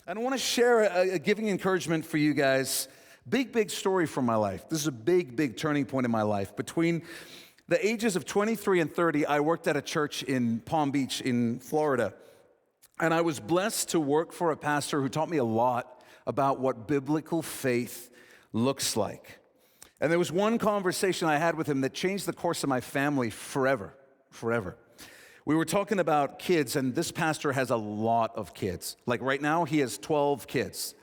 And I want to share a giving encouragement for you guys. Big story from my life. This is a big turning point in my life. Between the ages of 23 and 30, I worked at a church in Palm Beach in Florida. And I was blessed to work for a pastor who taught me a lot about what biblical faith looks like. And there was one conversation I had with him that changed the course of my family forever. We were talking about kids, and this pastor has a lot of kids. Like right now, he has 12 kids.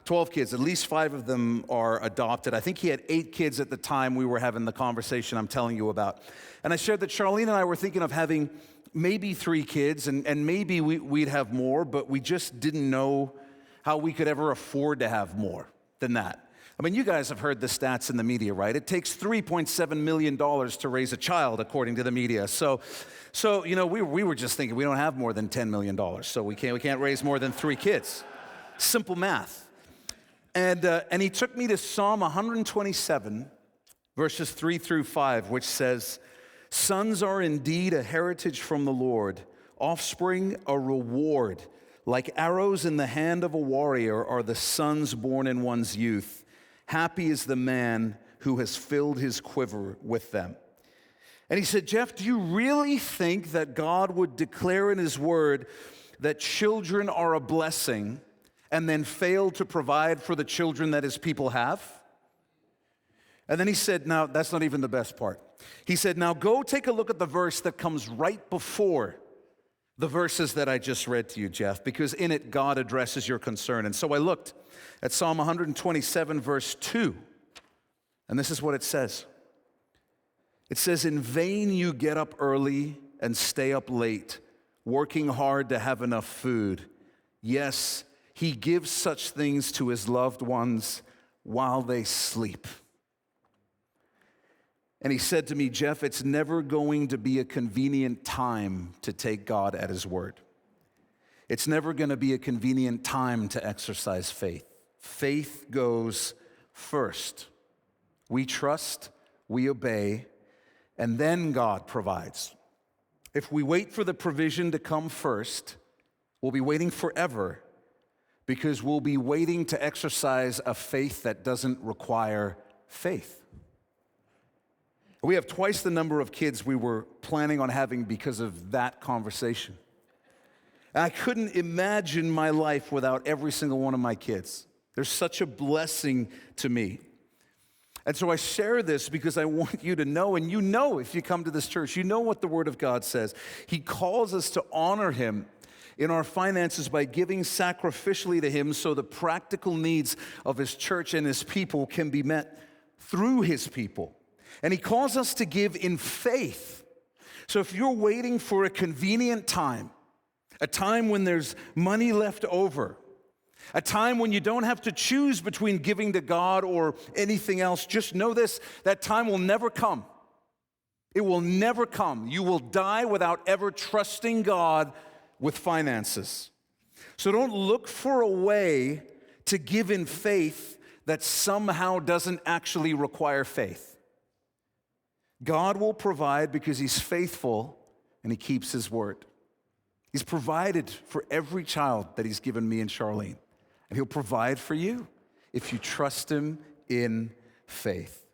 12 kids, at least 5 of them are adopted. I think he had 8 kids at the time we were having the conversation I'm telling you about. And I shared that Charlene and I were thinking of having maybe 3 kids, and maybe we'd have more, but we just didn't know how we could ever afford to have more than that. I mean, you guys have heard the stats in the media, right? It takes $3.7 million to raise a child, according to the media. So you know, we were just thinking we don't have more than $10 million, so we can't raise more than 3 kids. Simple math. And he took me to Psalm 127, verses 3 through 5, which says, "Sons are indeed a heritage from the Lord, offspring a reward. Like arrows in the hand of a warrior are the sons born in one's youth. Happy is the man who has filled his quiver with them." And he said, "Jeff, do you really think that God would declare in his word that children are a blessing and then fail to provide for the children that his people have?" And then he said, now, that's not even the best part. He said, "Now go take a look at the verse that comes right before the verses that I just read to you, Jeff, because in it, God addresses your concern." And so I looked at Psalm 127, verse 2, and this is what it says. It says, "In vain you get up early and stay up late, working hard to have enough food. Yes, he gives such things to his loved ones while they sleep." And he said to me, "Jeff, it's never going to be a convenient time to take God at his word. It's never going to be a convenient time to exercise faith. Faith goes first. We trust, we obey, and then God provides. If we wait for the provision to come first, we'll be waiting forever, because we'll be waiting to exercise a faith that doesn't require faith." We have twice the number of kids we were planning on having because of that conversation. I couldn't imagine my life without every single one of my kids. They're such a blessing to me. And so I share this because I want you to know, and you know if you come to this church, you know what the Word of God says. He calls us to honor him in our finances by giving sacrificially to him so the practical needs of his church and his people can be met through his people. And he calls us to give in faith. So if you're waiting for a convenient time, a time when there's money left over, a time when you don't have to choose between giving to God or anything else, just know this, that time will never come. It will never come. You will die without ever trusting God with finances. So don't look for a way to give in faith that somehow doesn't actually require faith. God will provide because he's faithful and he keeps his word. He's provided for every child that he's given me and Charlene. And he'll provide for you if you trust him in faith.